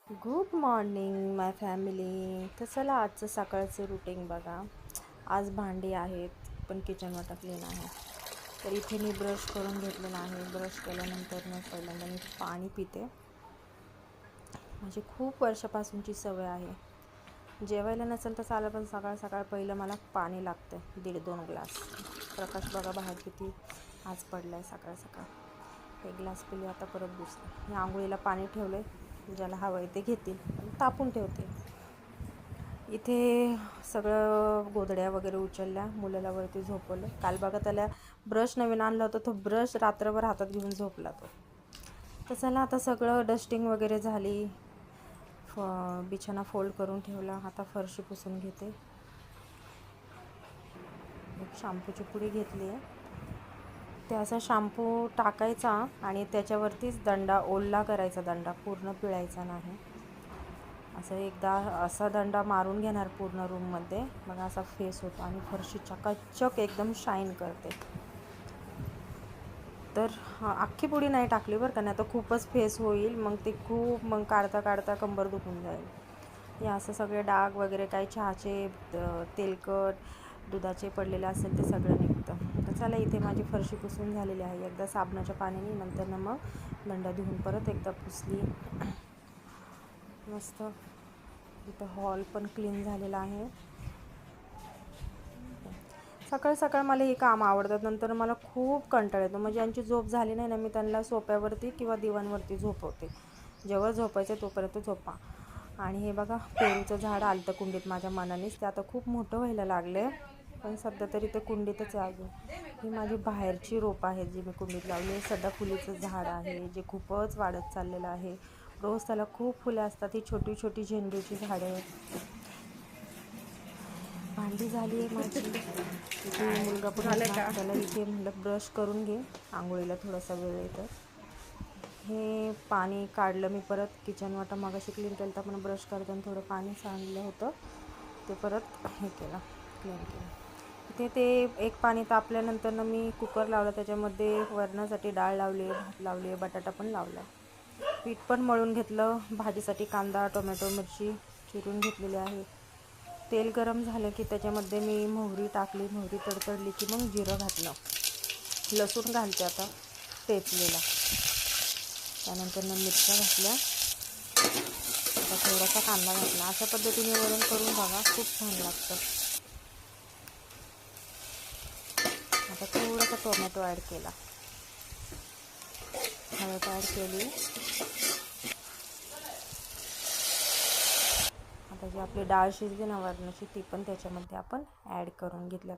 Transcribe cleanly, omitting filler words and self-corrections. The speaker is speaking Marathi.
गुड मॉर्निंग माय फॅमिली. तर चला आजचं सकाळचं रुटीन बघा. आज भांडी आहेत पण किचन वाटा क्लीन आहे. तर इथे मी ब्रश करून घेतलेला आहे. ब्रश केल्यानंतर पहिल्यांदा मी पाणी पिते. म्हणजे खूप वर्षापासूनची सवय आहे. जेवायला नसेल तर चालेल पण सकाळ सकाळ पहिलं मला पाणी लागतं. 1.5-2 ग्लास. प्रकाश बघा बाहेर किती आज पडला आहे सकाळ सकाळ. 1 ग्लास पिले, आता परत दुसरं. मी आंघोळीला पाणी ठेवलं आहे. ज्याला हवं आहे ते घेतील, तापून ठेवते. इथे सगळं गोधड्या वगैरे उचलल्या, मुलाला वरती झोपवलं. काल बघा त्याला ब्रश नवीन आणला होता, तो ब्रश रात्रभर हातात घेऊन झोपला तो. तर चला आता सगळं डस्टिंग वगैरे झाली. बिछाना फोल्ड करून ठेवला. आता फरशी पुसून घेते. एक शॅम्पूची पुडी घेतली आहे. ते असा शॅम्पू टाकायचा आणि त्याच्यावरतीच दंडा ओला करायचा. दंडा पूर्ण पिळायचा नाही. असं एकदा असा दंडा मारून घेणार पूर्ण रूममध्ये, मग असा फेस होतो आणि फरशी चकाचक एकदम शाईन करते. तर अख्खी पुडी नाही टाकली बरं का, नाही तर खूपच फेस होईल. मग ते मग काढता काढता कंबर दुखून जाईल. हे असं सगळे डाग वगैरे काही चहाचे तेलकट दुधाचे पडलेले असेल ते सगळं निघतं. तर चला इथे माझी फरशी पुसून झालेली आहे. एकदा साबणाच्या पाण्याने, नंतर मग दंडा धुवून परत एकदा पुसली. मस्त. इथं हॉल पण क्लीन झालेला आहे. सकाळ सकाळ मला हे काम आवडतात. नंतर मला खूप कंटाळा येतो. म्हणजे यांची झोप झाली नाही ना, मी त्यांना सोफ्यावरती किंवा दिवाणवरती झोपवते. जेव्हा झोपायचं तोपर्यंत झोपा. आणि हे बघा, पेरूचं झाड आलं कुंडीत माझ्या मनानेच. ते आता खूप मोठं व्हायला लागले, पण सध्या तरी ते कुंडीतच आहे अजून. ही माझी बाहेरची रोप आहे जी मी कुंडीत लावली आहे. सदाफुलीचं झाड आहे जे खूपच वाढत चाललेलं आहे. रोज त्याला खूप फुलं असतात. ही छोटी छोटी झेंडूची झाडं आहेत. भांडी झाली आहे माझी. इथे मुलगा पण उठला. त्याला इथे म्हणलं ब्रश करून घे, आंघोळीला थोडासा वेळ येतं. हे पाणी काढलं मी परत. किचन वाटा मगाशी क्लीन केलं तर पण ब्रश करताना थोडं पाणी सांडलं होतं, ते परत हे केलं, क्लीन केलं. इथे ते एक पाणी तापल्यानंतर मी कुकर लावला. त्याच्यामध्ये वरणासाठी डाळ लावली, भात लावली, बटाटा पण लावला. पीठ पण मळून घेतलं. भाजीसाठी कांदा, टोमॅटो, मिरची चिरून घेतलेली आहे. तेल गरम झालं की त्याच्यामध्ये मी मोहरी टाकली. मोहरी तडतडली की मग जिरं घातलं. लसूण घालते आता टेचलेला. त्यानंतर मिरच्या घातल्या. आता थोडासा कांदा घातला. अशा पद्धतीने वरण करून बघा, खूप छान लागतं. आता थोडासा टोमॅटो ॲड केला, हळद ॲड केली. आता जी आपली डाळ शिजली ना वरणाची, ती पण त्याच्यामध्ये आपण ॲड करून घेतल्या.